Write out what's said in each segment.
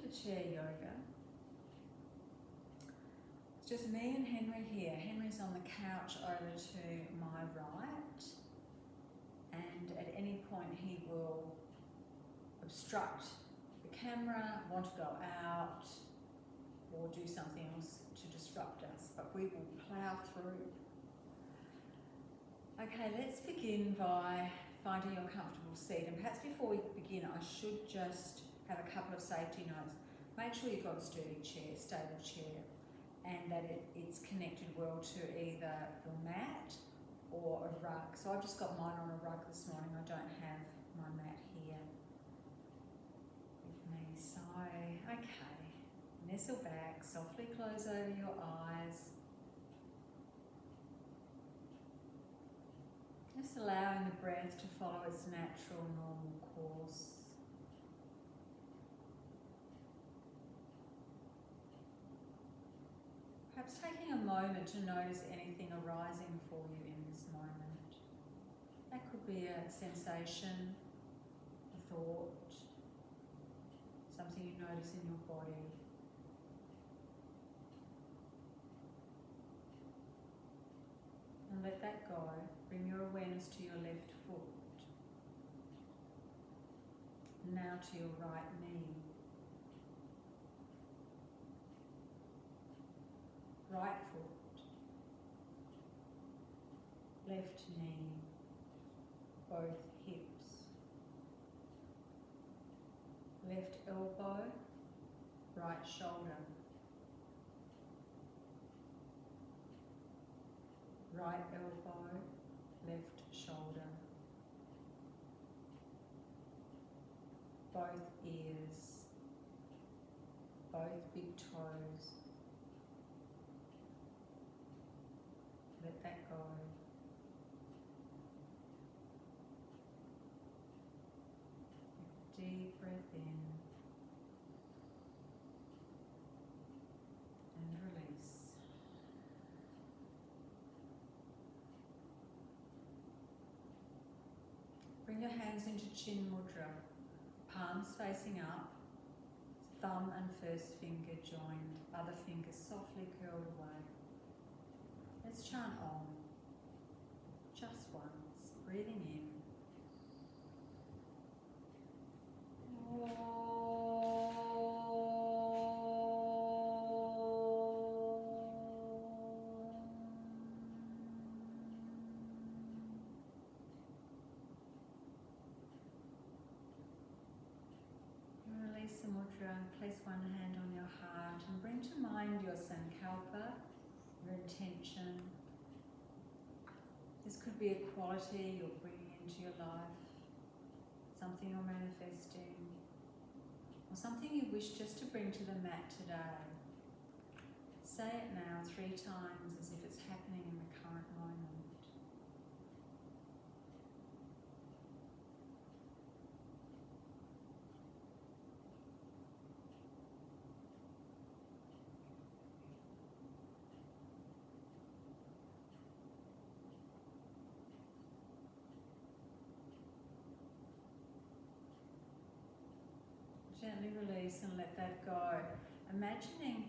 for chair yoga. It's just me and Henry here. Henry's on the couch over to my right, and at any point he will obstruct the camera, want to go out, or do something else to disrupt us, but we will plough through. Okay, let's begin by finding your comfortable seat, and perhaps before we begin I should just have a couple of safety notes. Make sure you've got a sturdy chair, stable chair, and that it's connected well to either your mat or a rug. So I've just got mine on a rug this morning, I don't have my mat here with me. So, okay, nestle back, softly close over your eyes. Just allowing the breath to follow its natural, normal course. Perhaps taking a moment to notice anything arising for you in this moment. That could be a sensation, a thought, something you notice in your body. And let that go. Bring your awareness to your left foot. Now to your right knee. Right foot. Left knee. Both hips. Left elbow. Right shoulder. Right elbow, left shoulder. Both ears, both big toes. Let that go. Deep breath in and release. Bring your hands into Chin Mudra, palms facing up, thumb and first finger joined, other fingers softly curled away. Let's chant Om, just once, breathing in. Release the mudra, place one hand on your heart and bring to mind your sankalpa, your intention. This could be a quality you're bringing into your life, something you're manifesting, or something you wish just to bring to the mat today. Say it now 3 times as if it's happening in the current moment. Gently release and let that go. Imagining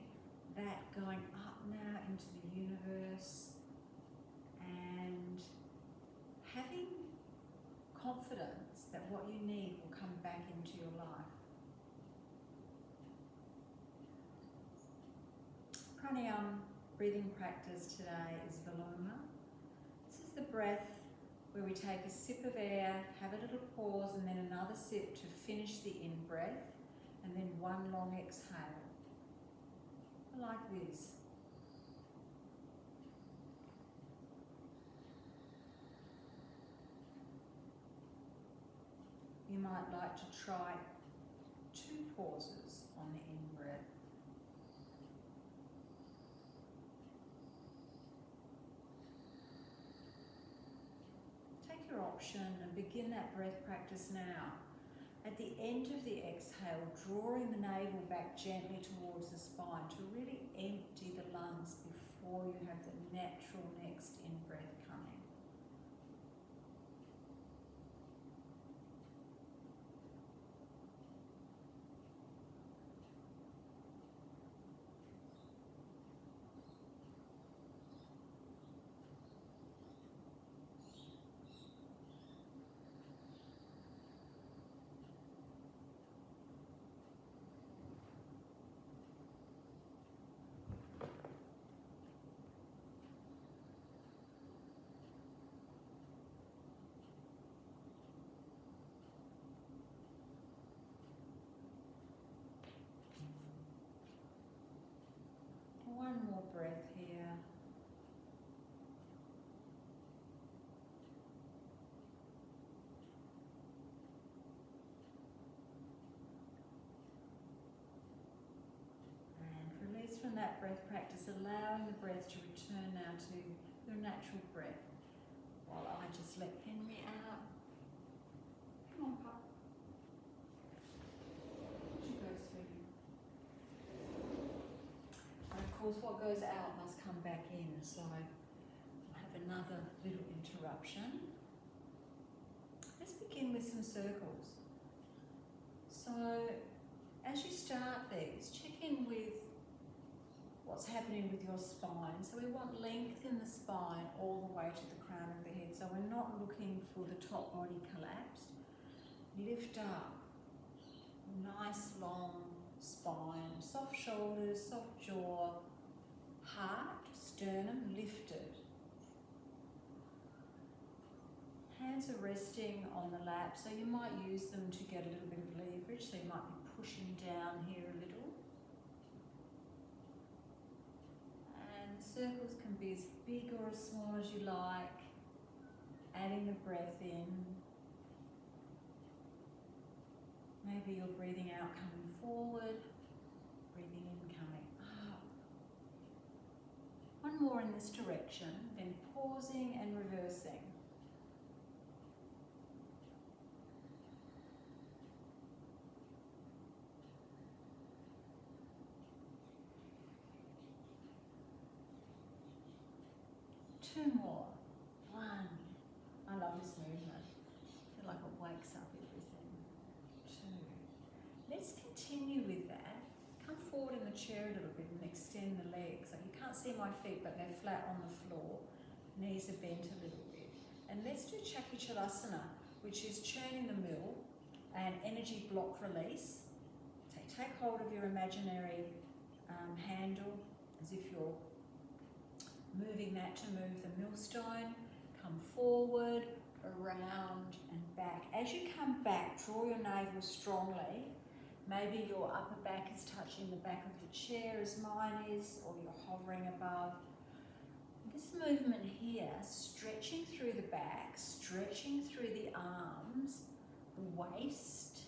that going up now into the universe and having confidence that what you need will come back into your life. Pranayama breathing practice today is Viloma. This is the breath where we take a sip of air, have a little pause, and then another sip to finish the in-breath, and then one long exhale. Like this. You might like to try 2 pauses on the in-breath. Take your option and begin that breath practice now. At the end of the exhale, drawing the navel back gently towards the spine to really empty the lungs before you have the natural next in-breath coming. breath here. And release from that breath practice, allowing the breath to return now to your natural breath. While I just let Henry out. Come on, Pop. She goes through. And of course, what goes out must come back in, so I have another little interruption. Let's begin with some circles. So, as you start these, check in with what's happening with your spine. So we want length in the spine all the way to the crown of the head. So we're not looking for the top body collapsed. Lift up. Nice long spine. Soft shoulders, soft jaw. Heart, sternum lifted. Hands are resting on the lap. So you might use them to get a little bit of leverage. So you might be pushing down here a little. Circles can be as big or as small as you like, adding the breath in. Maybe you're breathing out, coming forward, breathing in, coming up. One more in this direction, then pausing and reversing. Two more. One. I love this movement. I feel like it wakes up everything. Two. Let's continue with that. Come forward in the chair a little bit and extend the legs. Like you can't see my feet, but they're flat on the floor. Knees are bent a little bit. And let's do Chakrasana, which is churning the mill and energy block release. So take hold of your imaginary handle as if you're moving that to move the millstone. Come forward, around and back. As you come back, draw your navel strongly. Maybe your upper back is touching the back of the chair as mine is, or you're hovering above. This movement here, stretching through the back, stretching through the arms, the waist,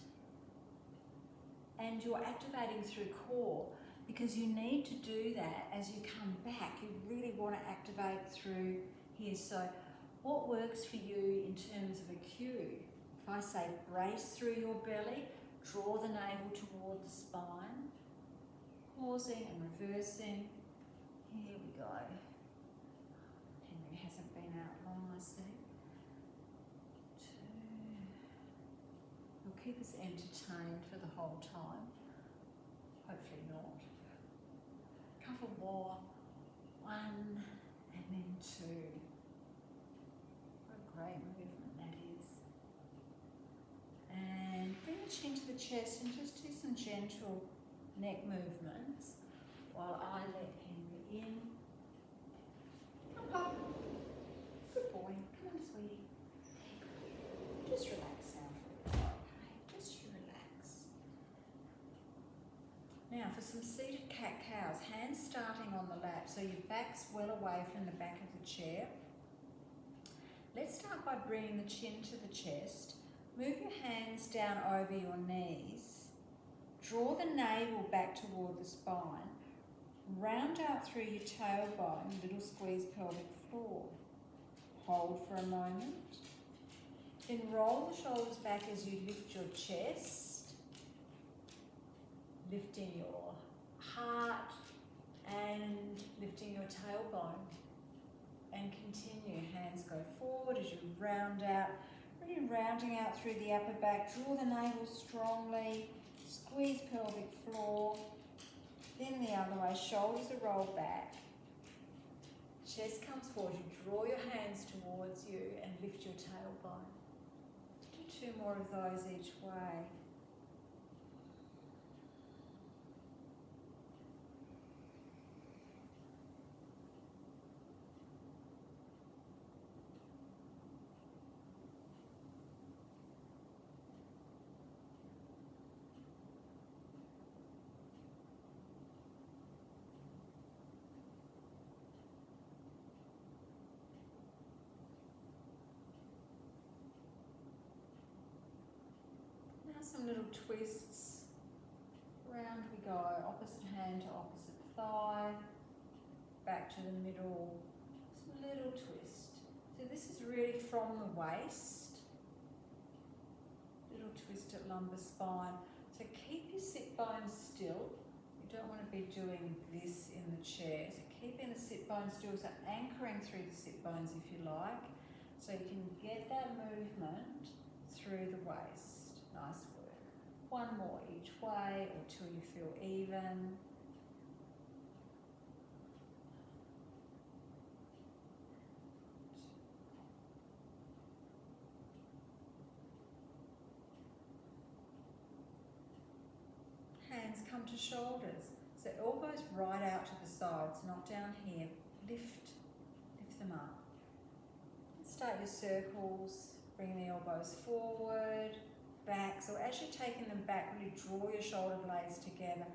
and you're activating through core. Because you need to do that as you come back. You really want to activate through here. So what works for you in terms of a cue? If I say brace through your belly, draw the navel toward the spine, pausing and reversing. Here we go. Henry hasn't been out long, I see. Two. We'll keep us entertained for the whole time. Hopefully not. Couple more. One and then two. What a great movement that is. And bring the chin to the chest and just do some gentle neck movements while I let Henry in. Up, up. Good boy. Come on, sweetie. Just relax now for a while, okay? Just you relax. Now for some seated cat-cows, hands starting on the lap, so your back's well away from the back of the chair. Let's start by bringing the chin to the chest. Move your hands down over your knees. Draw the navel back toward the spine. Round out through your tailbone, little squeeze pelvic floor. Hold for a moment. Then roll the shoulders back as you lift your chest, lifting your heart and lifting your tailbone. And continue. Hands go forward as you round out. Really rounding out through the upper back. Draw the navel strongly. Squeeze pelvic floor. Then the other way. Shoulders are rolled back. Chest comes forward. You draw your hands towards you and lift your tailbone. Do 2 more of those each way. little twists. Round we go, opposite hand to opposite thigh, back to the middle, just a little twist. So this is really from the waist, little twist at lumbar spine. So keep your sit bones still. You don't want to be doing this in the chair. So keeping the sit bones still, so anchoring through the sit bones if you like, so you can get that movement through the waist. Nice work. One more each way until you feel even. Hands come to shoulders. So elbows right out to the sides, not down here. Lift them up. Start your circles, bring the elbows forward, back. So as you're taking them back, really draw your shoulder blades together.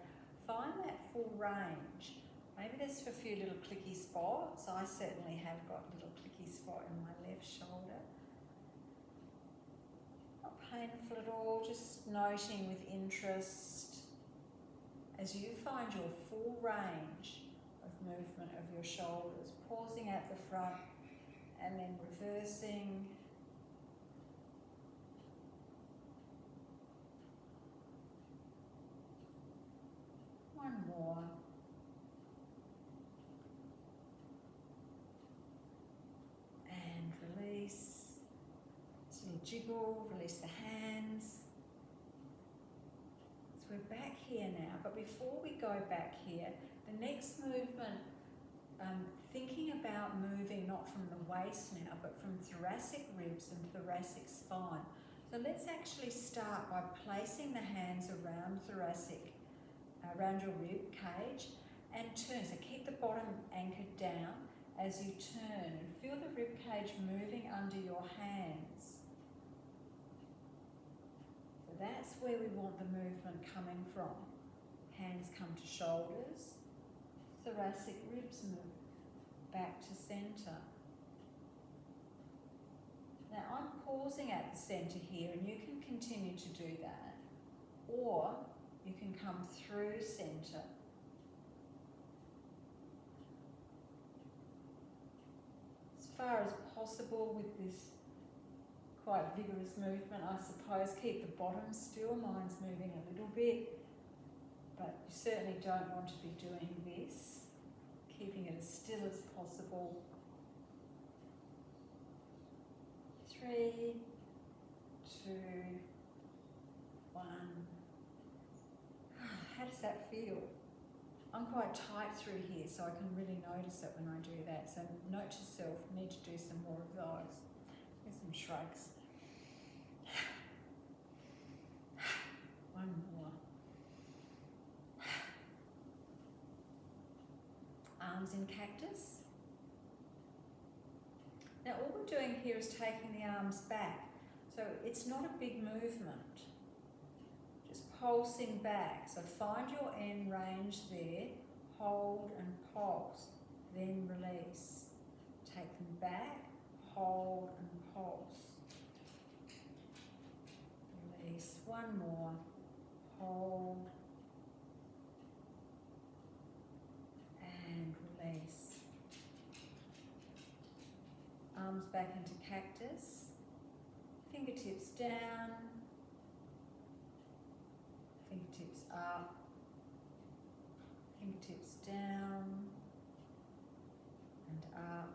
Find that full range. Maybe there's a few little clicky spots. I certainly have got a little clicky spot in my left shoulder. Not painful at all, just noting with interest as you find your full range of movement of your shoulders, pausing at the front and then reversing. One more. And release. Just a little jiggle, release the hands. So we're back here now, but before we go back here, the next movement, thinking about moving not from the waist now, but from thoracic ribs and thoracic spine. So let's actually start by placing the hands around around your rib cage and turn. So keep the bottom anchored down as you turn and feel the rib cage moving under your hands. So that's where we want the movement coming from. Hands come to shoulders, thoracic ribs move back to centre. Now I'm pausing at the centre here, and you can continue to do that, or you can come through centre. As far as possible with this quite vigorous movement, I suppose, keep the bottom still. Mine's moving a little bit, but you certainly don't want to be doing this. Keeping it as still as possible. 3, 2, 1. How does that feel? I'm quite tight through here, so I can really notice it when I do that. So note to self, need to do some more of those. Here's some shrugs. One more. Arms in cactus. Now all we're doing here is taking the arms back. So it's not a big movement. Just pulsing back. So find your end range there. Hold and pulse. Then release. Take them back. Hold and pulse. Release. One more. Hold. And release. Arms back into cactus. Fingertips down. Fingertips up. Fingertips down. And up.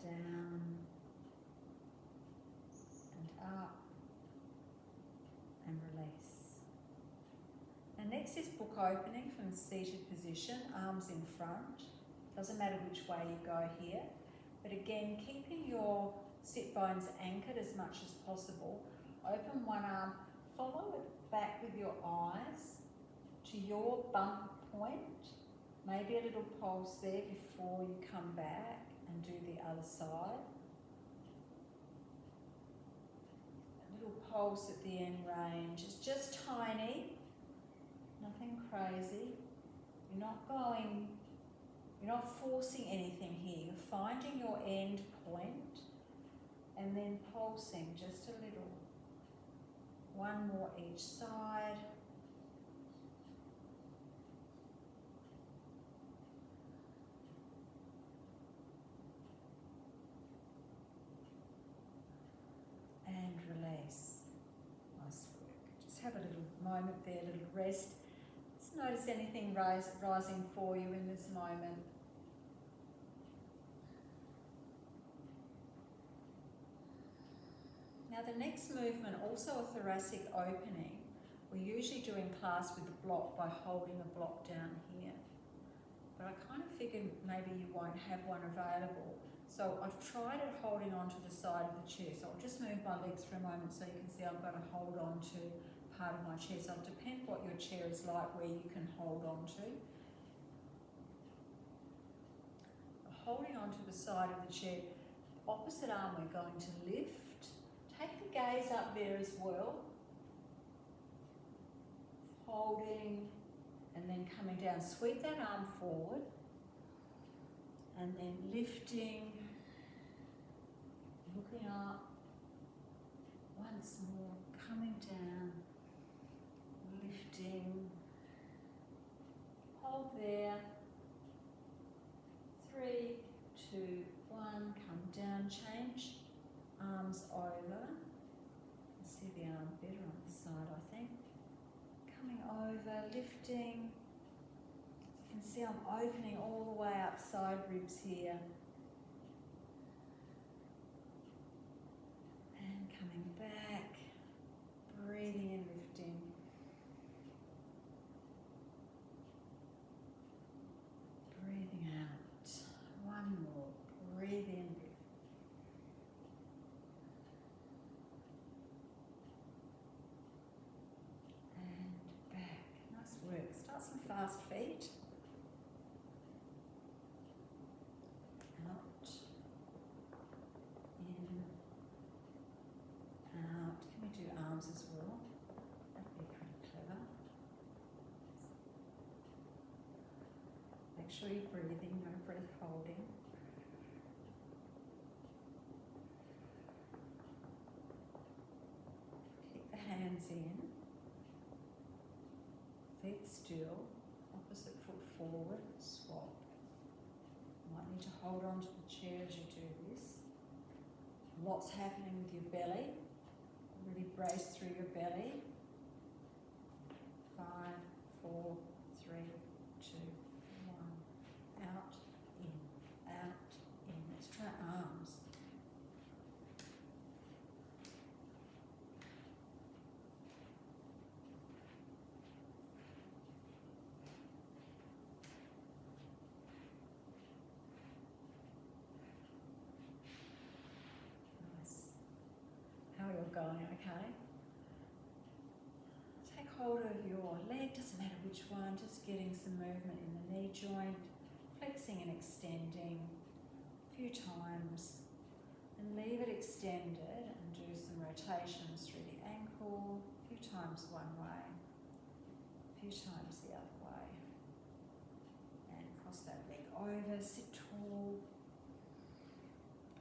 Down. And up. And release. And next is book opening from the seated position, arms in front. Doesn't matter which way you go here, but again, keeping your sit bones anchored as much as possible. Open one arm, follow it back with your eyes to your bump point. Maybe a little pulse there before you come back and do the other side. A little pulse at the end range. It's just tiny, nothing crazy. You're not forcing anything here. You're finding your end point and then pulsing just a little. One more each side. And release. Nice work. Just have a little moment there, a little rest. Just notice anything rising for you in this moment. Now the next movement, also a thoracic opening. We usually do in class with the block by holding a block down here. But I kind of figured maybe you won't have one available. So I've tried it holding onto the side of the chair. So I'll just move my legs for a moment so you can see I've got to hold on to part of my chair. So it'll depend what your chair is like where you can hold on to. Holding onto the side of the chair, opposite arm we're going to lift. Take the gaze up there as well. Holding and then coming down. Sweep that arm forward and then lifting, looking up. Once more, coming down, lifting. Hold there. 3, 2, 1. Come down, change. Arms over. See the arm better on the side, I think. Coming over, lifting. You can see I'm opening all the way up side ribs here. And coming back. Breathing and lifting. Breathing out. One more. Breathe in. Fast feet. Out. In. Out. Can we do arms as well? That'd be pretty clever. Make sure you're breathing, no breath holding. Keep the hands in. Feet still. Opposite foot forward, swap. Might need to hold on to the chair as you do this. Lots happening with your belly. Really brace through your belly. 5, 4, 3, 2, 1. Out, in, out, in. Let's try arms. Going, okay? Take hold of your leg, doesn't matter which one, just getting some movement in the knee joint, flexing and extending a few times, and leave it extended and do some rotations through the ankle, a few times one way, a few times the other way, and cross that leg over, sit tall,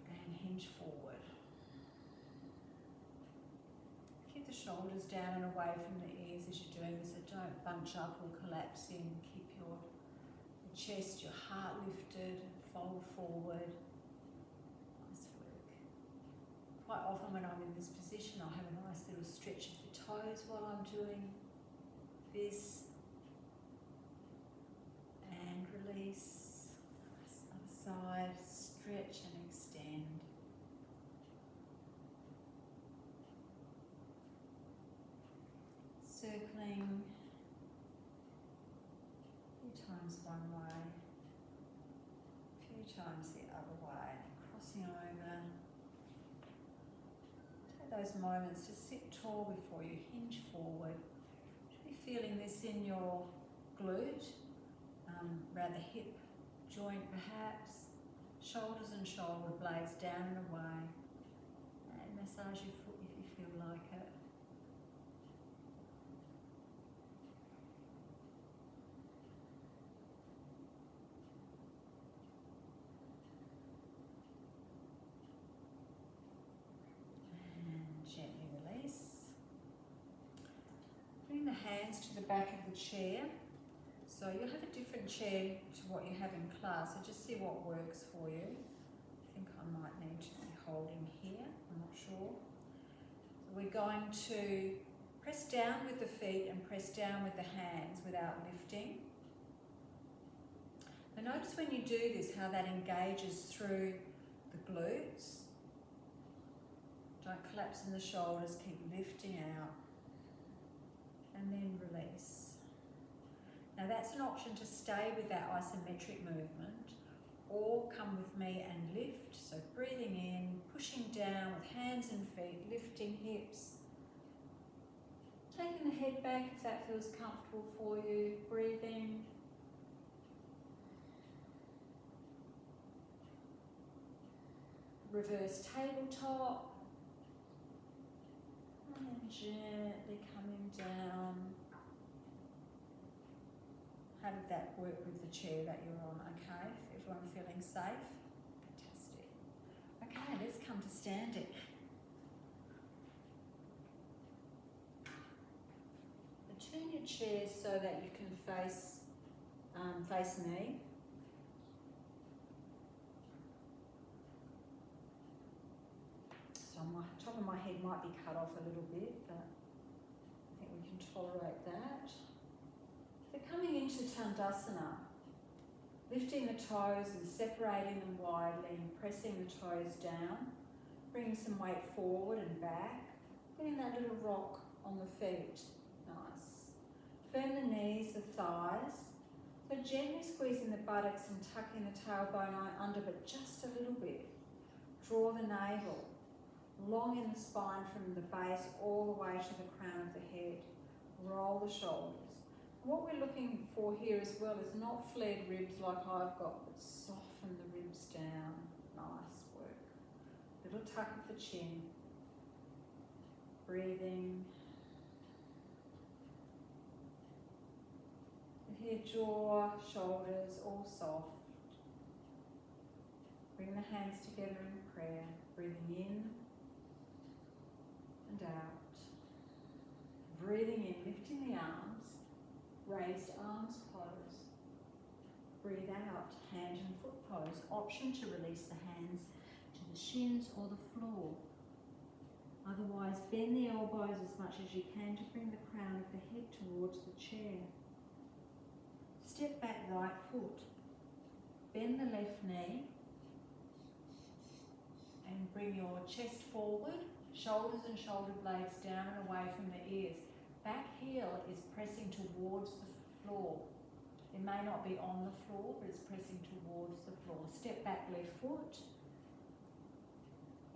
and hinge forward. Shoulders down and away from the ears as you're doing this, so don't bunch up or collapse in. Keep your chest, your heart lifted, fold forward. Nice work. Quite often when I'm in this position, I'll have a nice little stretch of the toes while I'm doing this. And release. Other side, stretch and extend. Circling, a few times one way, a few times the other way, crossing over. Take those moments to sit tall before you hinge forward. Should be feeling this in your glute, rather hip joint perhaps, shoulders and shoulder blades down and away, and massage your foot if you feel like it. Gently release. hands to the back of the chair. So you'll have a different chair to what you have in class, so just see what works for you. I think I might need to be holding here, I'm not sure. So we're going to press down with the feet and press down with the hands without lifting. Now notice when you do this how that engages through the glutes. Don't collapse in the shoulders, keep lifting out. And then release. Now that's an option to stay with that isometric movement or come with me and lift. So breathing in, pushing down with hands and feet, lifting hips. Taking the head back if that feels comfortable for you, breathing. Reverse tabletop. And then gently coming down. How did that work with the chair that you're on? Okay, everyone feeling safe? Fantastic. Okay, let's come to standing. Turn your chair so that you can face me. So my top of my head might be cut off a little bit, but I think we can tolerate that. So coming into Tandasana, lifting the toes and separating them widely and pressing the toes down, bringing some weight forward and back, getting that little rock on the feet. Nice. Firm the knees, the thighs. So gently squeezing the buttocks and tucking the tailbone under, but just a little bit. Draw the navel, long in the spine from the base all the way to the crown of the head. Roll the shoulders. What we're looking for here as well is not flared ribs like I've got, but soften the ribs down. Nice work. Little tuck of the chin. Breathing. Here, jaw, shoulders, all soft. Bring the hands together in prayer. Breathing in and out. Breathing in, lifting the arms. Raised arms pose. Breathe out, hand and foot pose. Option to release the hands to the shins or the floor. Otherwise, bend the elbows as much as you can to bring the crown of the head towards the chair. Step back right foot. Bend the left knee and bring your chest forward, shoulders and shoulder blades down and away from the ears. Back heel is pressing towards the floor. It may not be on the floor, but it's pressing towards the floor. Step back left foot.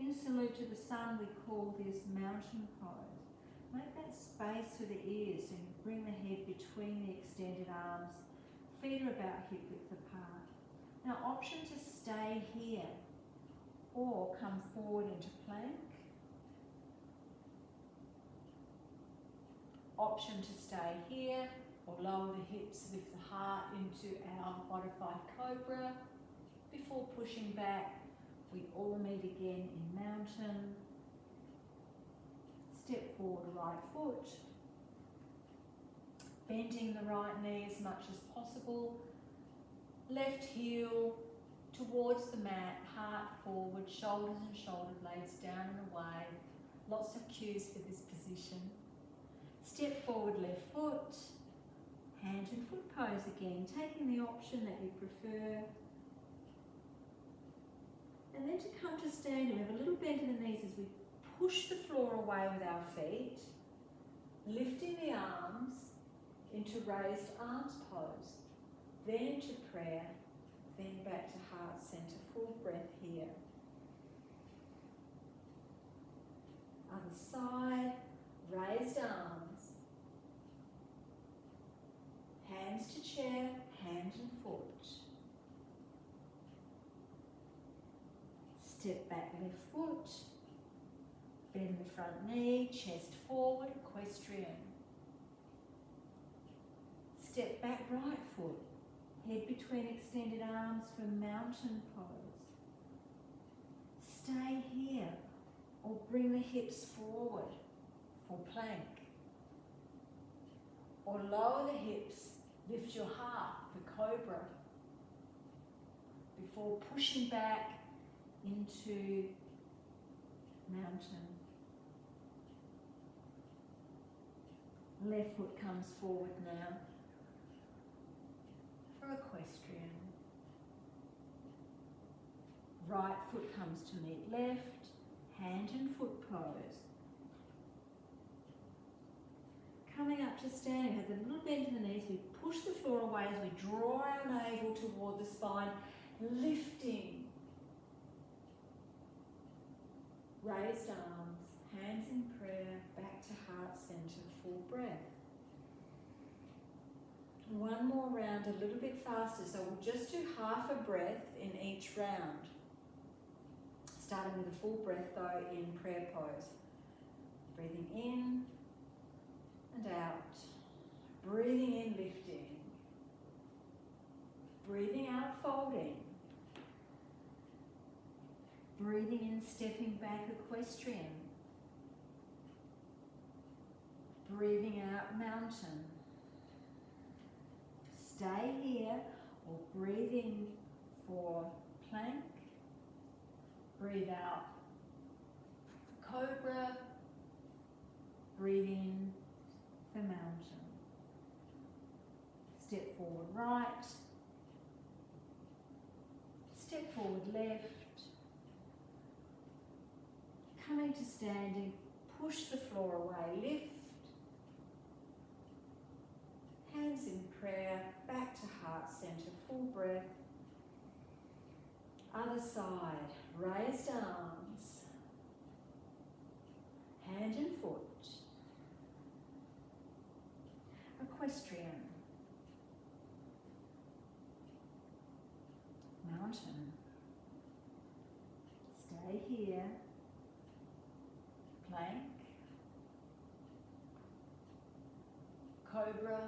In salute to the sun, we call this mountain pose. Make that space for the ears so you bring the head between the extended arms. Feet are about hip width apart. Now, option to stay here or come forward into plank. Option to stay here or lower the hips with the heart into our modified cobra. Before pushing back, we all meet again in mountain. Step forward right foot. Bending the right knee as much as possible. Left heel towards the mat, heart forward, shoulders and shoulder blades down and away. Lots of cues for this position. Step forward left foot. Hand and foot pose again, taking the option that you prefer. And then to come to standing, we have a little bend in the knees as we push the floor away with our feet. Lifting the arms into raised arms pose, then into prayer, then back to heart center. Full breath here. Other side, raised arms, hands to chair, hand and foot. Step back left foot, bend the front knee, chest forward, equestrian. Step back right foot, head between extended arms for mountain pose. Stay here or bring the hips forward for plank. or lower the hips, lift your heart for cobra before pushing back into mountain. Left foot comes forward now for equestrian. Right foot comes to meet left, hand and foot pose. Coming up to standing, have a little bend in the knees, we push the floor away as we draw our navel toward the spine, lifting. Raised arms, hands in prayer, back to heart center, full breath. One more round, a little bit faster, so we'll just do half a breath in each round. Starting with a full breath though in prayer pose. Breathing in and out. Breathing in, lifting. Breathing out, folding. Breathing in, stepping back, equestrian. Breathing out, mountain. Stay here or breathe in for plank. Breathe out, cobra. Breathe in for mountain. Step forward right. Step forward left. Coming to standing, push the floor away, lift. Hands in prayer, back to heart center, full breath. Other side, raised arms, hand and foot. Equestrian. Mountain. Stay here. Plank. Cobra.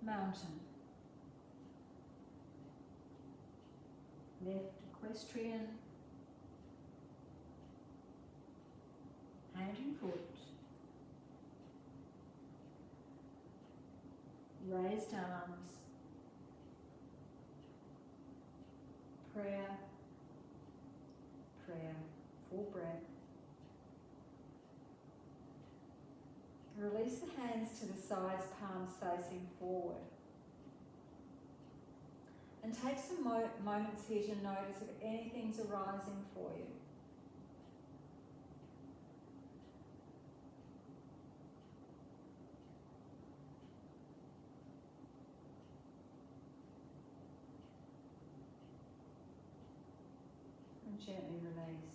Mountain. Left equestrian. Hand and foot. Raised arms. Prayer. Prayer. Full breath. Release the hands to the sides, palms facing forward. And take some moments here to notice if anything's arising for you. And gently release.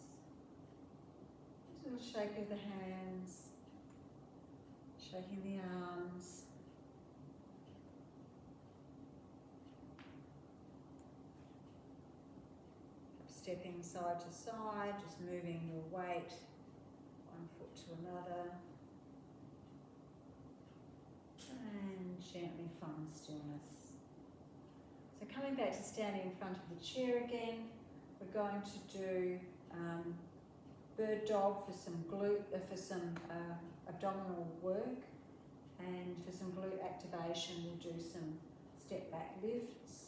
Just a little shake of the hands. Shaking the arms. Stepping side to side, just moving your weight one foot to another. And gently find stillness. So coming back to standing in front of the chair again, we're going to do bird dog for some abdominal work, and for some glute activation we'll do some step back lifts.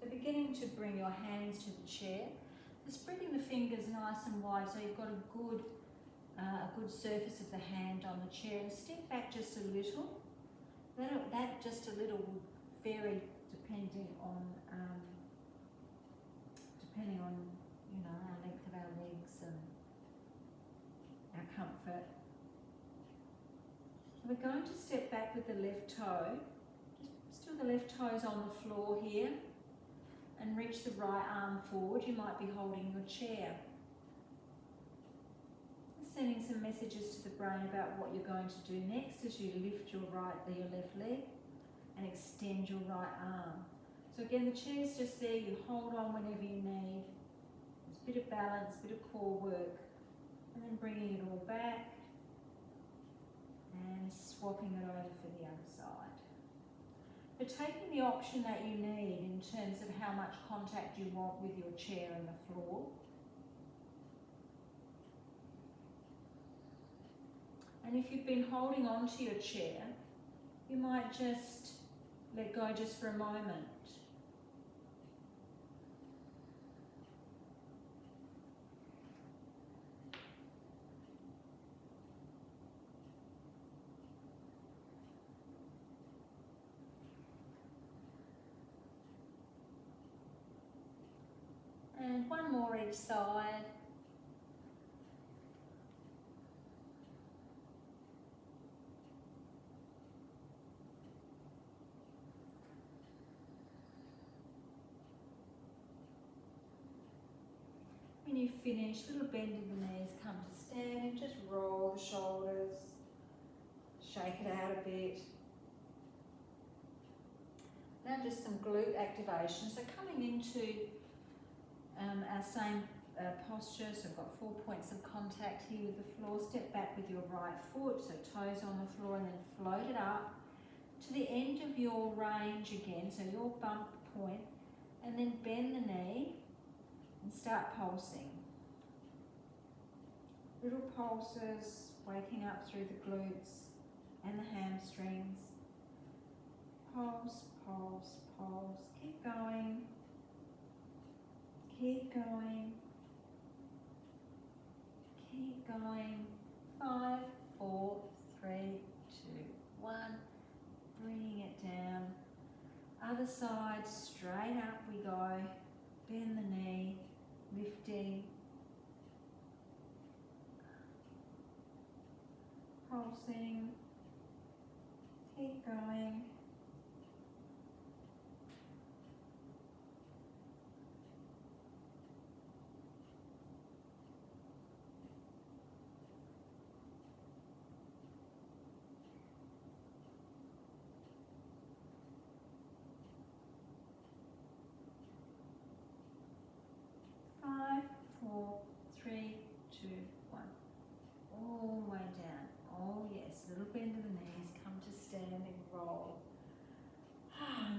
So beginning to bring your hands to the chair, just spreading the fingers nice and wide so you've got a good surface of the hand on the chair, and step back just a little. That just a little will vary depending on our length of our legs and our comfort. We're going to step back with the left toe. Just still the left toes on the floor here, and reach the right arm forward. You might be holding your chair. Sending some messages to the brain about what you're going to do next as you lift your left leg and extend your right arm. So again, the chair's just there. You hold on whenever you need. There's a bit of balance, a bit of core work, and then bringing it all back and swapping it over for the other side. But taking the option that you need in terms of how much contact you want with your chair and the floor. And if you've been holding on to your chair, you might just let go just for a moment. And one more each side. When you finish, little bend in the knees, come to standing, just roll the shoulders, shake it out a bit. Now just some glute activation. So coming into our same posture, so we've got 4 points of contact here with the floor. Step back with your right foot, so toes on the floor, and then float it up to the end of your range again, so your bump point, and then bend the knee and start pulsing. Little pulses, waking up through the glutes and the hamstrings. Pulse, pulse, pulse. Keep going. Keep going. Keep going. 5, 4, 3, 2, 1. Bringing it down. Other side, straight up we go. Bend the knee, lifting. Pulsing. Keep going. Five, 4, 3, 2, 1. All the way down. Oh yes, little bend of the knees, come to standing, roll.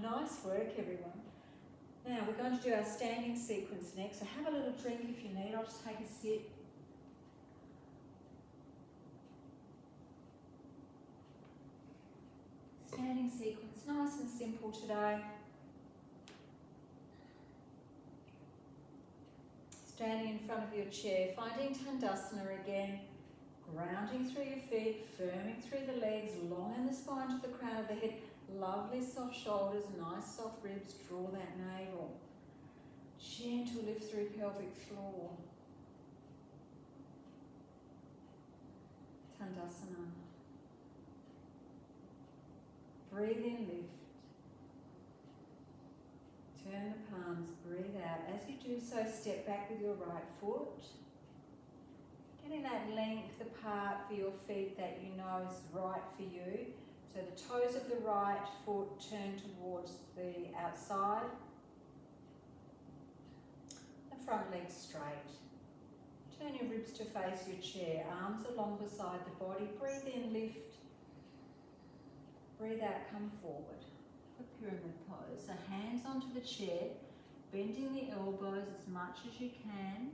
Nice work, everyone. Now we're going to do our standing sequence next. So have a little drink if you need. I'll just take a sip. Standing sequence, nice and simple today. Standing in front of your chair, finding Tandasana again, grounding through your feet, firming through the legs, long in the spine to the crown of the head, lovely soft shoulders, nice soft ribs, draw that navel. Gentle lift through pelvic floor. Tandasana. Breathe in, lift. Turn the palms, breathe out. As you do so, step back with your right foot. Getting that length apart for your feet that you know is right for you. So the toes of the right foot turn towards the outside. The front leg straight. Turn your ribs to face your chair. Arms along beside the body. Breathe in, lift. Breathe out, come forward. The pyramid pose. So hands onto the chair, bending the elbows as much as you can.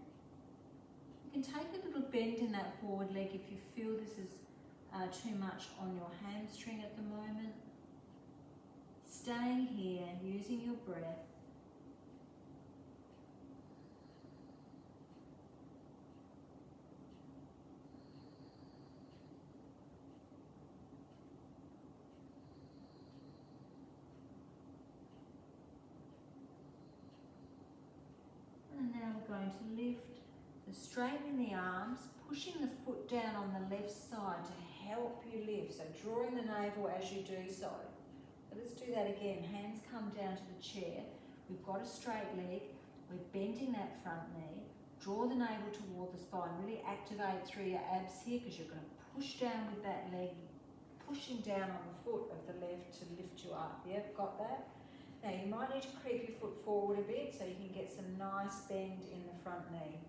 You can take a little bend in that forward leg if you feel this is too much on your hamstring at the moment. Staying here, using your breath. And now we're going to lift, so straighten the arms, pushing the foot down on the left side to help you lift. So drawing the navel as you do so. So let's do that again. Hands come down to the chair. We've got a straight leg. We're bending that front knee. Draw the navel toward the spine. Really activate through your abs here because you're going to push down with that leg, pushing down on the foot of the left to lift you up. Yep, got that? Now you might need to creep your foot forward a bit so you can get some nice bend in the front knee.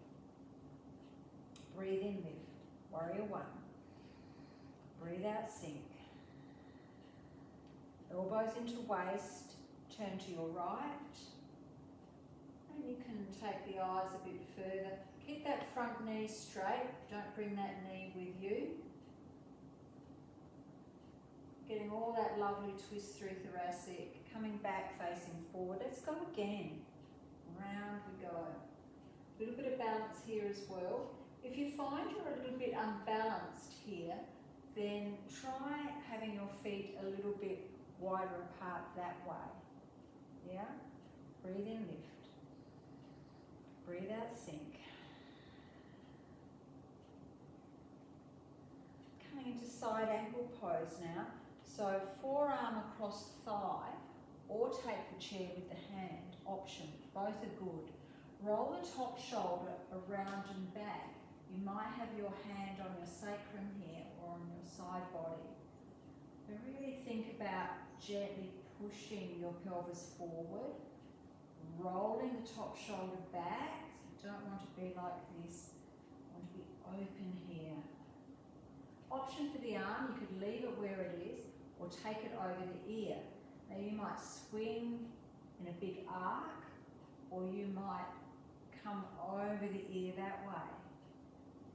Breathe in, lift. Warrior one. Breathe out, sink. Elbows into waist. Turn to your right. And you can take the eyes a bit further. Keep that front knee straight. Don't bring that knee with you. Getting all that lovely twist through thoracic, coming back, facing forward. Let's go again. Round we go. A little bit of balance here as well. If you find you're a little bit unbalanced here, then try having your feet a little bit wider apart that way. Yeah? Breathe in, lift. Breathe out, sink. Coming into side angle pose now. So forearm across thigh, or take the chair with the hand, option. Both are good. Roll the top shoulder around and back. You might have your hand on your sacrum here or on your side body. But really think about gently pushing your pelvis forward, rolling the top shoulder back. So you don't want to be like this. You want to be open here. Option for the arm, you could leave it where it is or take it over the ear. Now you might swing in a big arc, or you might come over the ear that way.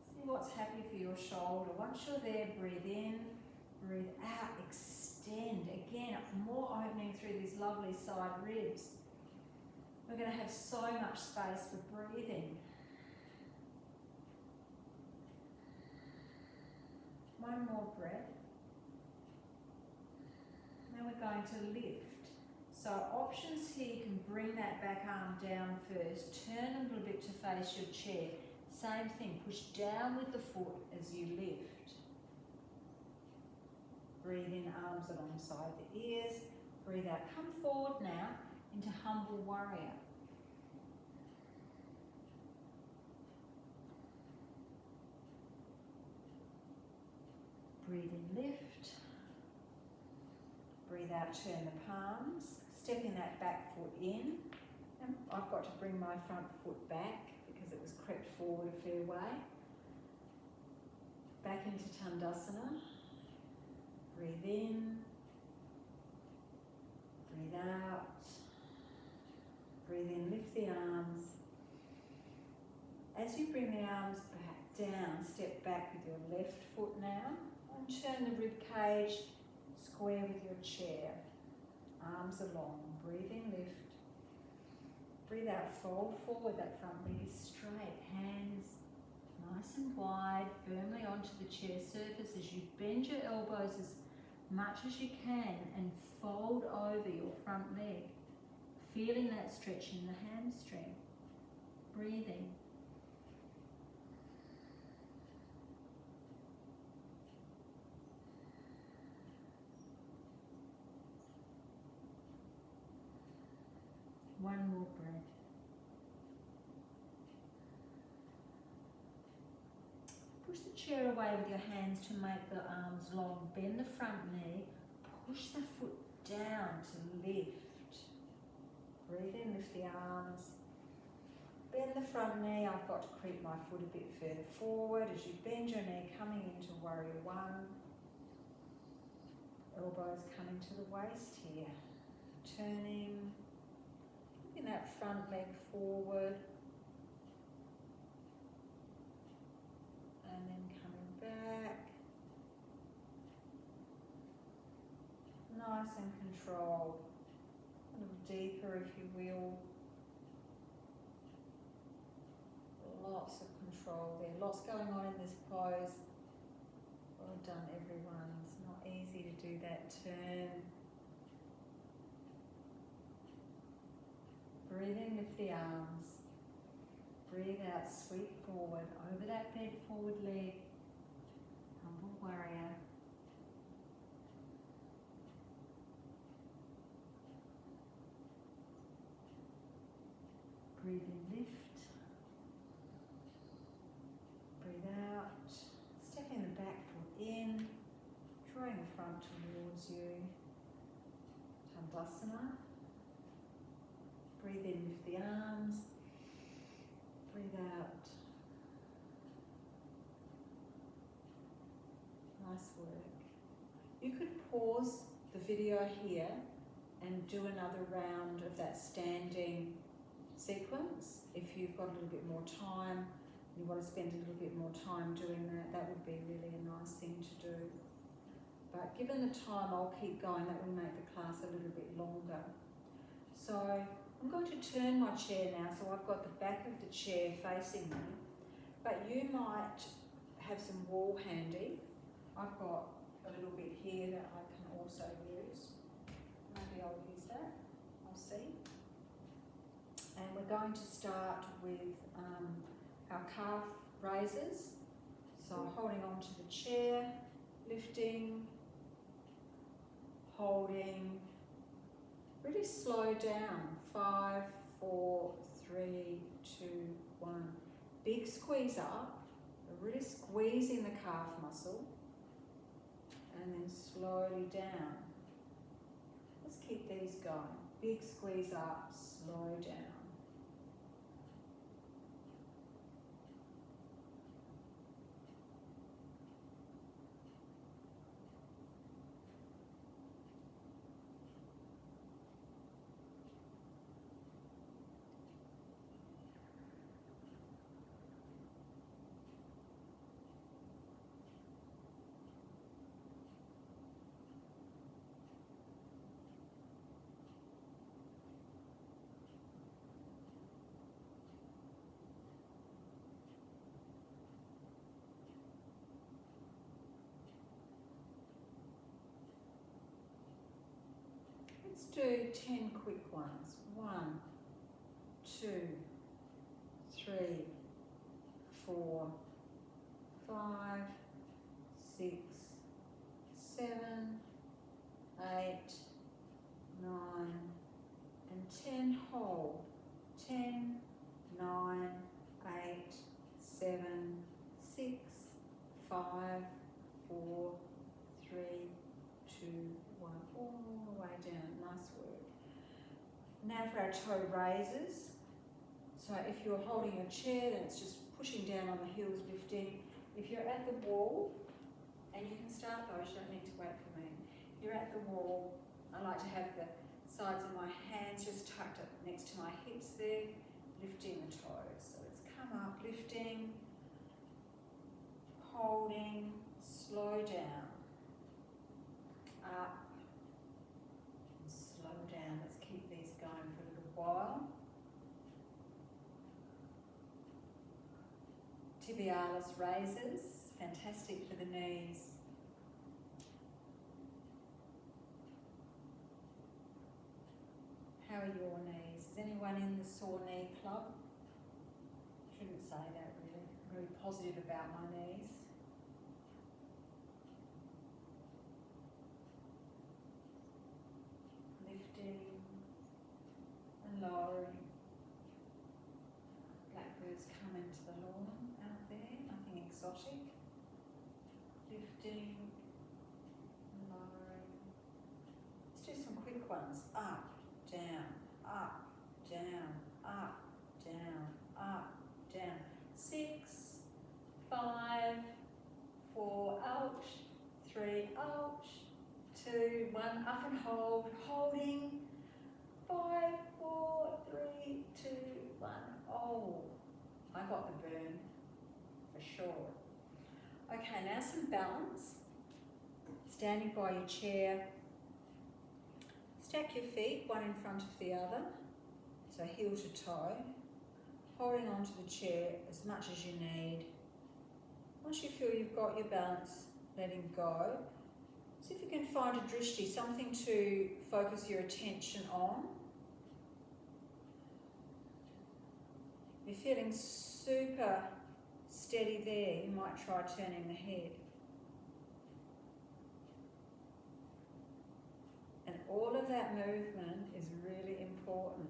See what's happy for your shoulder. Once you're there, breathe in, breathe out, extend. Again, more opening through these lovely side ribs. We're going to have so much space for breathing. One more breath. Now we're going to lift. So options here, you can bring that back arm down first, turn a little bit to face your chair. Same thing, push down with the foot as you lift. Breathe in, arms alongside the ears. Breathe out, come forward now into humble warrior. Breathe in, lift. Breathe out, turn the palms. Stepping that back foot in. And I've got to bring my front foot back because it was crept forward a fair way. Back into Tandasana. Breathe in. Breathe out. Breathe in, lift the arms. As you bring the arms back down, step back with your left foot now. And turn the rib cage square with your chair. Arms along. Breathe in, lift. Breathe out, fold forward. That front leg is straight. Hands nice and wide, firmly onto the chair surface as you bend your elbows as much as you can and fold over your front leg. Feeling that stretch in the hamstring. Breathing. One more breath. Push the chair away with your hands to make the arms long. Bend the front knee. Push the foot down to lift. Breathe in, lift the arms. Bend the front knee. I've got to creep my foot a bit further forward as you bend your knee, coming into warrior one. Elbows coming to the waist here. Turning. That front leg forward and then coming back, nice and controlled, a little deeper if you will. Lots of control there, lots going on in this pose. Well done everyone, it's not easy to do that turn. Breathe in, lift the arms. Breathe out, sweep forward, over that bent forward leg. Humble warrior. Breathe in, lift. Breathe out. Stepping the back foot in, drawing the front towards you. Tandasana. Breathe in, lift the arms. Breathe out. Nice work. You could pause the video here and do another round of that standing sequence. If you've got a little bit more time, you want to spend a little bit more time doing that, that would be really a nice thing to do. but given the time, I'll keep going. That will make the class a little bit longer. So I'm going to turn my chair now, so I've got the back of the chair facing me, but you might have some wall handy. I've got a little bit here that I can also use. Maybe I'll use that, I'll see. And we're going to start with our calf raises. So holding on to the chair, lifting, holding, really slow down. 5, 4, 3, 2, 1. Big squeeze up, really squeezing the calf muscle, and then slowly down. Let's keep these going. Big squeeze up, slow down. Let's do 10 quick ones. 1, 2, 3, 4, 5, 6, 7, 8, 9, and 10. Hold. 10, 9, 8, 7, 6, 5, 4, 3, 2, 1. All the way down. Nice work. Now for our toe raises. So if you're holding your chair, then it's just pushing down on the heels, lifting. If you're at the wall, and you can start those, you don't need to wait for me. If you're at the wall, I like to have the sides of my hands just tucked up next to my hips there, lifting the toes. So let's come up, lifting, holding, slow down, up, and slow down. Let's keep these going for a little while. Tibialis raises, fantastic for the knees. How are your knees? Is anyone in the sore knee club? Shouldn't say that really. I'm really positive about my knees. Lifting and lowering. Blackbirds come into the lawn out there, nothing exotic. Lifting and lowering. Let's do some quick ones. Up, down, up, down, up, down, up, down. 6, 5, 4, ouch, 3, ouch, 2, 1, up and hold, holding, 5, 4, 3, 2, 1. Oh, I got the burn, for sure. Okay, now some balance. Standing by your chair. Stack your feet, one in front of the other, so heel to toe. Holding onto the chair as much as you need. Once you feel you've got your balance, letting go. See if you can find a drishti, something to focus your attention on. If you're feeling super steady there, you might try turning the head. And all of that movement is really important.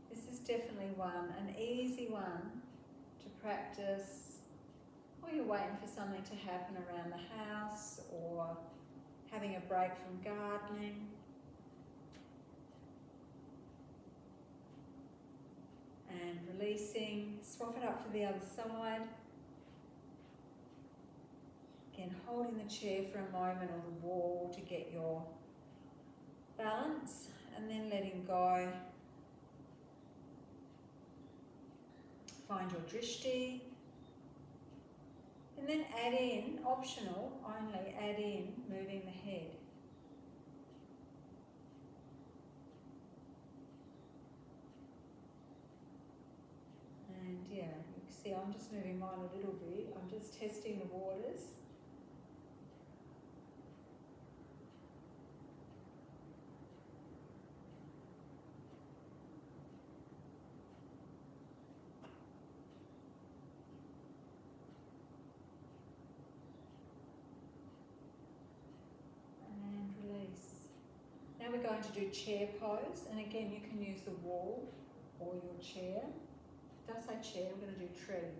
This is definitely an easy one to practice while you're waiting for something to happen around the house or having a break from gardening. And releasing, swap it up for the other side. Again, holding the chair for a moment or the wall to get your balance, and then letting go. Find your drishti, and then add in, optional only, add in moving the head. And yeah, you can see I'm just moving mine a little bit. I'm just testing the waters. And release. Now we're going to do chair pose, and again you can use the wall or your chair. It does say chair, we're going to do tree.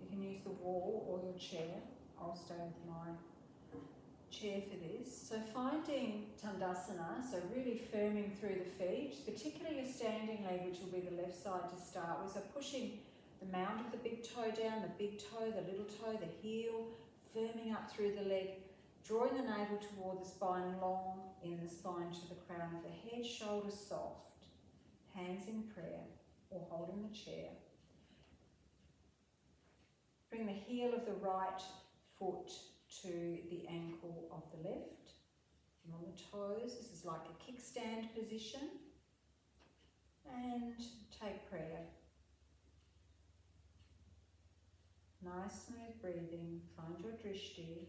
You can use the wall or your chair. I'll stay with my chair for this. So finding Tandasana, so really firming through the feet, particularly your standing leg, which will be the left side to start with. So pushing the mount of the big toe down, the big toe, the little toe, the heel, firming up through the leg, drawing the navel toward the spine, long in the spine to the crown of the head, shoulders soft, hands in prayer or holding the chair. Bring the heel of the right foot to the ankle of the left. And on the toes, this is like a kickstand position. And take prayer. Nice smooth breathing. Find your drishti.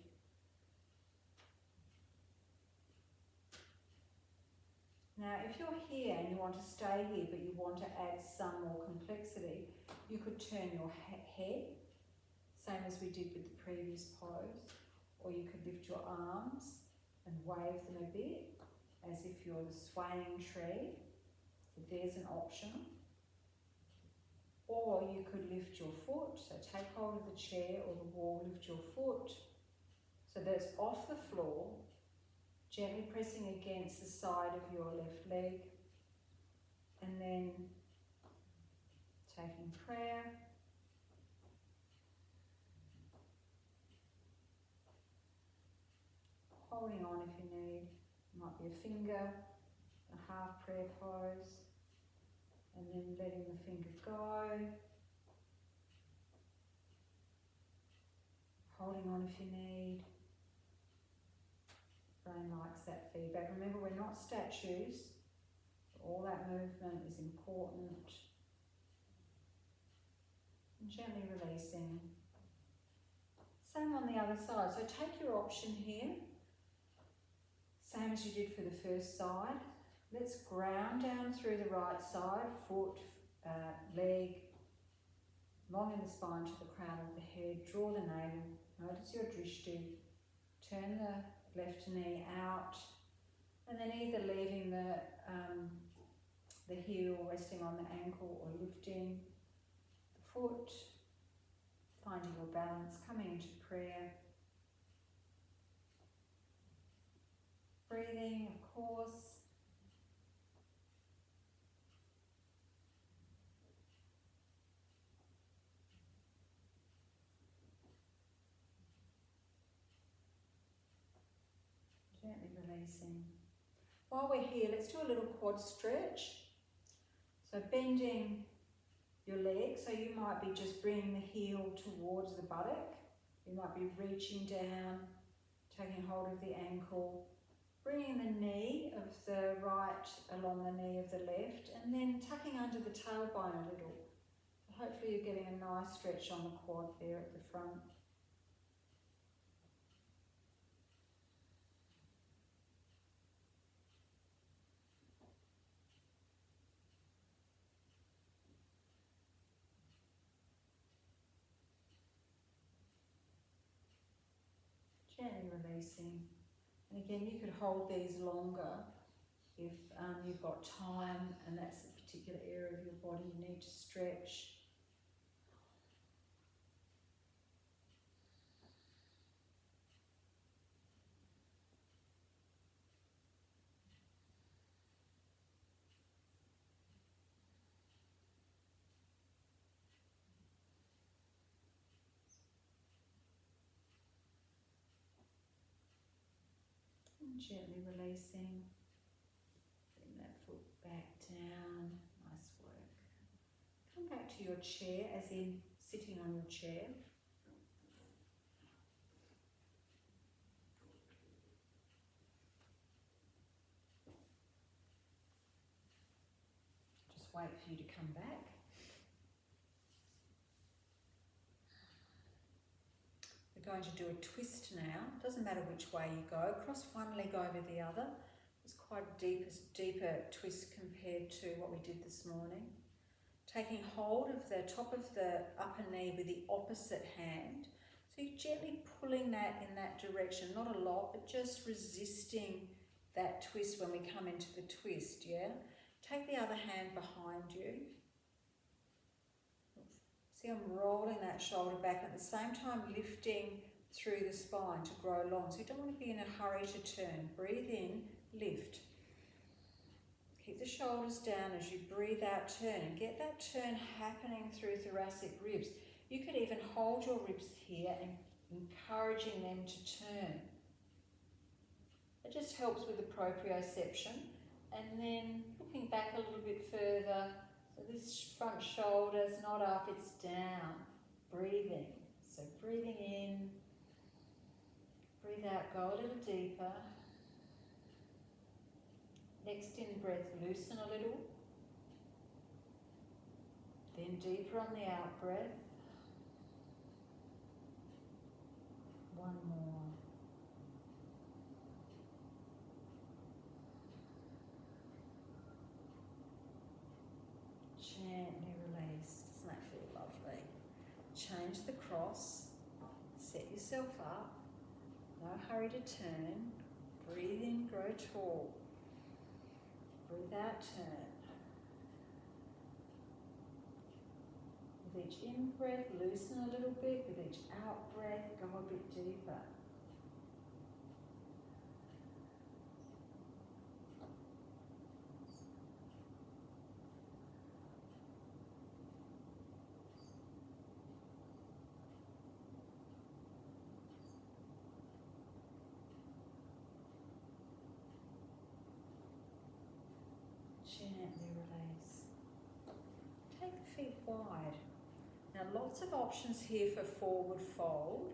Now, if you're here and you want to stay here, but you want to add some more complexity, you could turn your head, same as we did with the previous pose, or you could lift your arms and wave them a bit, as if you're the swaying tree. So there's an option. Or you could lift your foot, so take hold of the chair or the wall, lift your foot, so that it's off the floor, gently pressing against the side of your left leg, and then taking prayer. Holding on if you need, it might be a finger, a half prayer pose, and then letting the finger go. Holding on if you need. Brain likes that feedback. Remember, we're not statues. All that movement is important. And gently releasing. Same on the other side. So take your option here. Same as you did for the first side. Let's ground down through the right side, foot, leg, long in the spine to the crown of the head. Draw the navel. Notice your drishti. Turn the left knee out, and then either leaving the heel resting on the ankle or lifting the foot, finding your balance, coming into prayer. Breathing, of course. Gently releasing. While we're here, let's do a little quad stretch. So bending your leg, so you might be just bringing the heel towards the buttock. You might be reaching down, taking hold of the ankle, bringing the knee of the right along the knee of the left, and then tucking under the tailbone a little. Hopefully you're getting a nice stretch on the quad there at the front. Gently releasing. And again, you could hold these longer if you've got time and that's a particular area of your body you need to stretch. And gently releasing. Bring that foot back down. Nice work. Come back to your chair, as in sitting on your chair. Just wait for you to come back. We're going to do a twist now. Doesn't matter which way you go. Cross one leg over the other. It's quite a deeper twist compared to what we did this morning. Taking hold of the top of the upper knee with the opposite hand. So you're gently pulling that in that direction. Not a lot, but just resisting that twist when we come into the twist, yeah? Take the other hand behind you. See, I'm rolling that shoulder back at the same time lifting through the spine to grow long. So you don't want to be in a hurry to turn. Breathe in, lift. Keep the shoulders down as you breathe out, turn. And get that turn happening through thoracic ribs. You could even hold your ribs here and encouraging them to turn. It just helps with the proprioception. And then looking back a little bit further. So this front shoulder's not up, it's down. Breathing. So breathing in, breathe out, go a little deeper. Next in breath, loosen a little. Then deeper on the out breath. One more. Gently release. Doesn't that feel lovely? Change the cross. Set yourself up. No hurry to turn. Breathe in, grow tall. Breathe out, turn. With each in-breath, loosen a little bit. With each out-breath, go a bit deeper. Gently release. Take the feet wide. Now lots of options here for forward fold.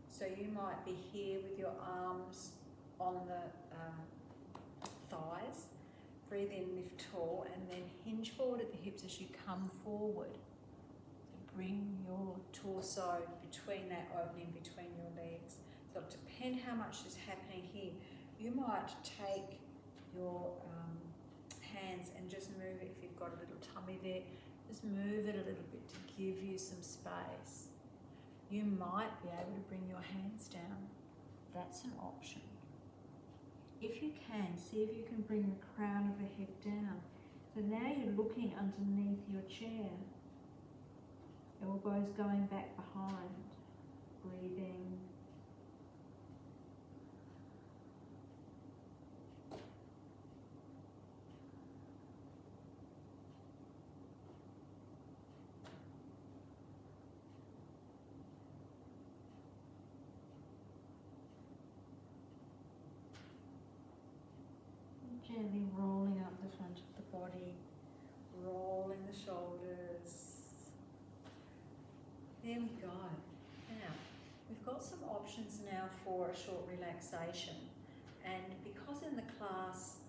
So you might be here with your arms on the thighs. Breathe in, lift tall, and then hinge forward at the hips as you come forward. Bring your torso between that opening between your legs. So it'll depend how much is happening here. You might take your hands and just move it if you've got a little tummy there. Just move it a little bit to give you some space. You might be able to bring your hands down. That's an option. If you can, see if you can bring the crown of the head down. So now you're looking underneath your chair. Elbows going back behind. Breathing. Gently rolling up the front of the body, rolling the shoulders. There we go. Now, we've got some options now for a short relaxation. And because in the class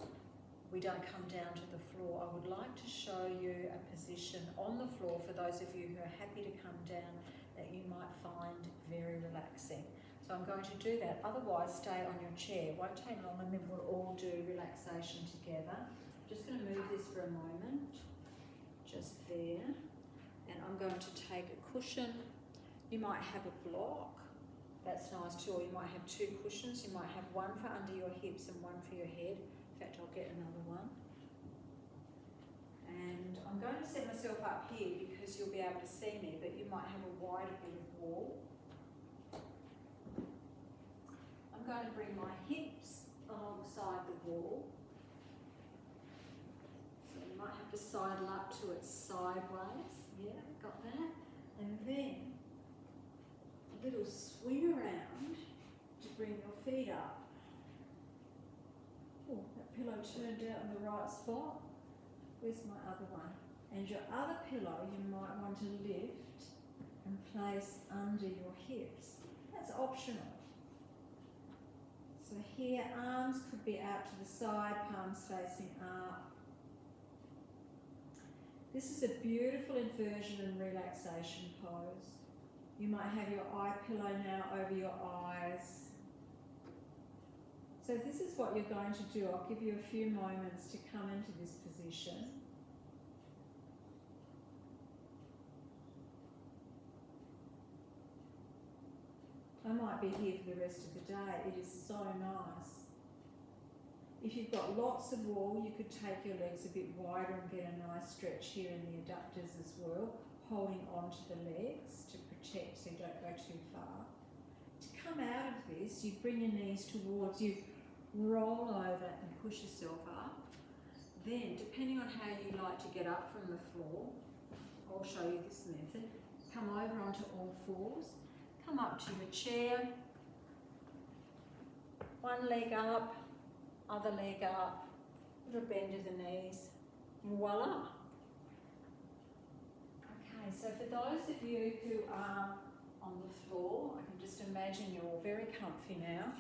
we don't come down to the floor, I would like to show you a position on the floor for those of you who are happy to come down that you might find very relaxing. So I'm going to do that. Otherwise, stay on your chair. It won't take long and then we'll all do relaxation together. I'm just going to move this for a moment. Just there. And I'm going to take a cushion. You might have a block. That's nice too. Or you might have two cushions. You might have one for under your hips and one for your head. In fact, I'll get another one. And I'm going to set myself up here because you'll be able to see me, but you might have a wider bit of wall. I'm going to bring my hips alongside the wall. So you might have to sidle up to it sideways. Yeah, got that. And then a little swing around to bring your feet up. Oh, that pillow turned out in the right spot. Where's my other one? And your other pillow you might want to lift and place under your hips. That's optional. So here, arms could be out to the side, palms facing up. This is a beautiful inversion and relaxation pose. You might have your eye pillow now over your eyes. So if this is what you're going to do, I'll give you a few moments to come into this position. I might be here for the rest of the day. It is so nice. If you've got lots of wall, you could take your legs a bit wider and get a nice stretch here in the adductors as well, holding onto the legs to protect so you don't go too far. To come out of this, you bring your knees towards you, roll over and push yourself up. Then, depending on how you like to get up from the floor, I'll show you this method. Come over onto all fours, come up to your chair, one leg up, other leg up, little bend of the knees, and voila. Okay, so for those of you who are on the floor, I can just imagine you're all very comfy now.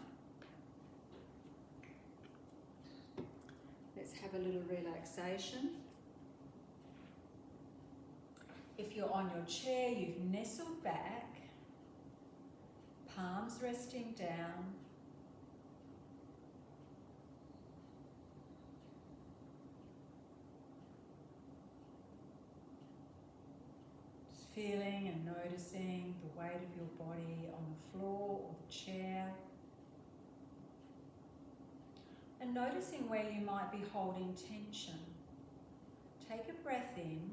Let's have a little relaxation. If you're on your chair, you've nestled back, palms resting down. Just feeling and noticing the weight of your body on the floor or the chair. And noticing where you might be holding tension. Take a breath in,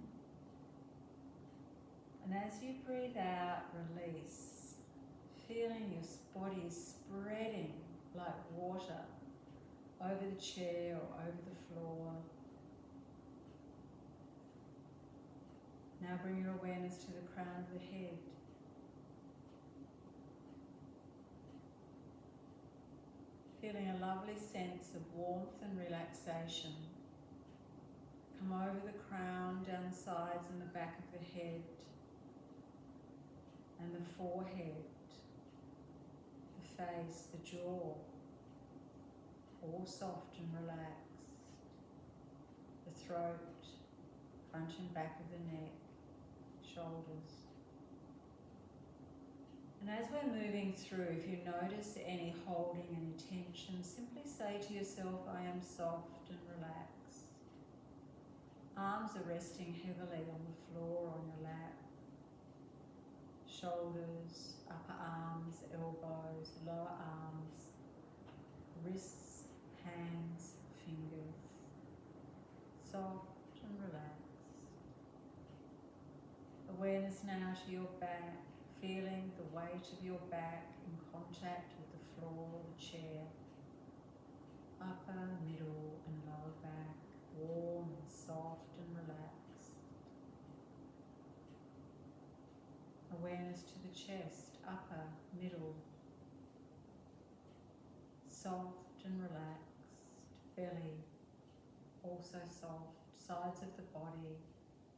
and as you breathe out, release. Feeling your body spreading like water over the chair or over the floor. Now bring your awareness to the crown of the head. Feeling a lovely sense of warmth and relaxation. Come over the crown, down the sides and the back of the head, and the forehead, the face, the jaw, all soft and relaxed. The throat, front and back of the neck, shoulders. And as we're moving through, if you notice any holding, any tension, simply say to yourself, I am soft and relaxed. Arms are resting heavily on the floor, on your lap. Shoulders, upper arms, elbows, lower arms, wrists, hands, fingers. Soft and relaxed. Awareness now to your back. Feeling the weight of your back in contact with the floor or the chair. Upper, middle and lower back, warm and soft and relaxed. Awareness to the chest, upper, middle, soft and relaxed. Belly, also soft. Sides of the body,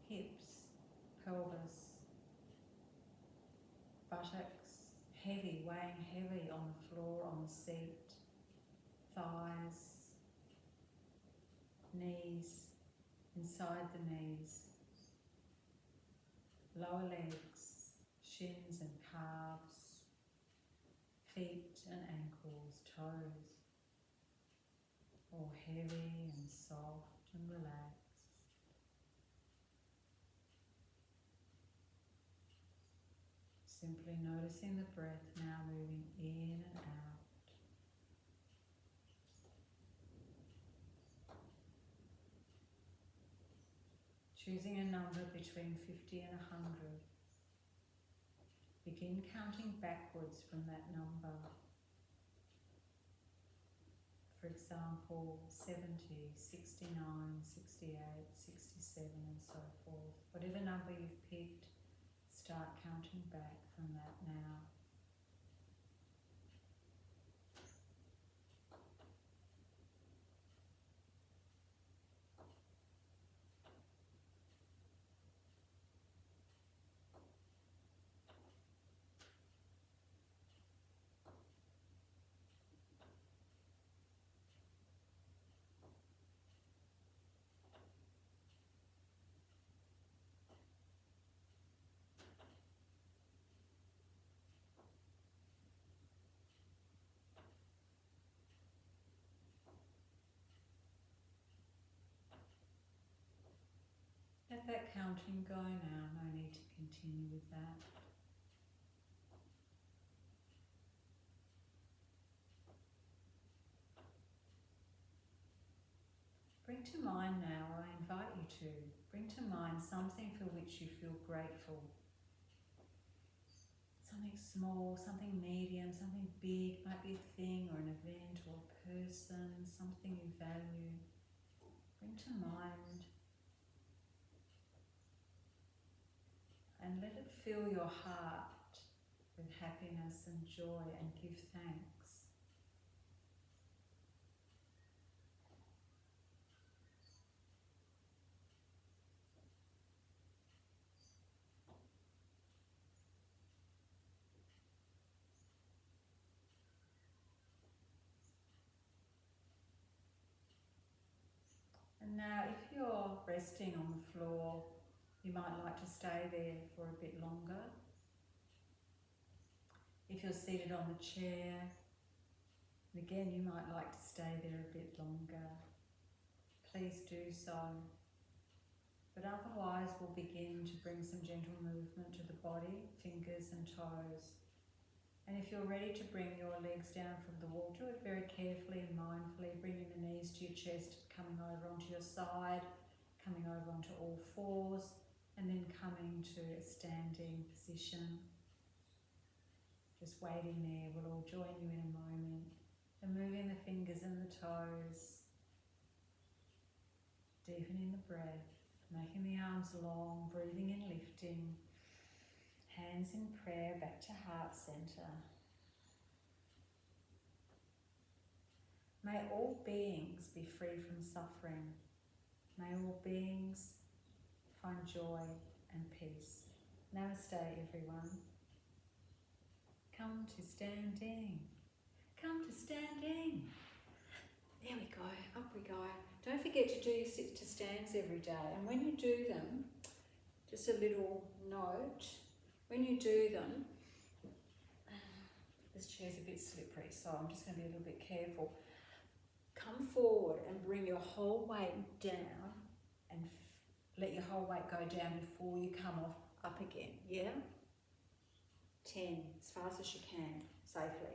hips, pelvis, buttocks, heavy, weighing heavy on the floor, on the seat, thighs, knees, inside the knees, lower legs, shins and calves, feet and ankles, toes, all heavy and soft and relaxed. Simply noticing the breath now moving in and out. Choosing a number between 50 and 100. Begin counting backwards from that number. For example, 70, 69, 68, 67 and so forth. Whatever number you've picked, start counting back from that now. counting go now, no need to continue with that. Bring to mind now, or I invite you to, bring to mind something for which you feel grateful. Something small, something medium, something big, might be a thing or an event or a person, something you value. Bring to mind and let it fill your heart with happiness and joy and give thanks. And now if you're resting on the floor, you might like to stay there for a bit longer. If you're seated on the chair, again you might like to stay there a bit longer. Please do so. But otherwise we'll begin to bring some gentle movement to the body, fingers and toes. And if you're ready to bring your legs down from the wall, do it very carefully and mindfully, bringing the knees to your chest, coming over onto your side, coming over onto all fours, and then coming to a standing position. Just waiting there, we'll all join you in a moment. And moving the fingers and the toes, deepening the breath, making the arms long, breathing and lifting. Hands in prayer back to heart centre. May all beings be free from suffering. May all beings find joy and peace. Namaste, everyone. Come to standing. Come to standing. There we go, up we go. Don't forget to do your sit to stands every day. And when you do them, just a little note, when you do them, this chair's a bit slippery, so I'm just going to be a little bit careful. Come forward and bring your whole weight down and let your whole weight go down before you come up again, yeah? 10, as fast as you can, safely.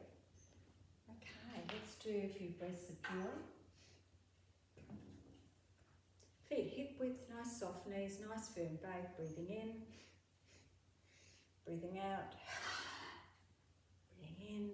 Okay, let's do a few breaths of joy. Feet hip width, nice soft knees, nice firm base, breathing in. Breathing out, breathing in,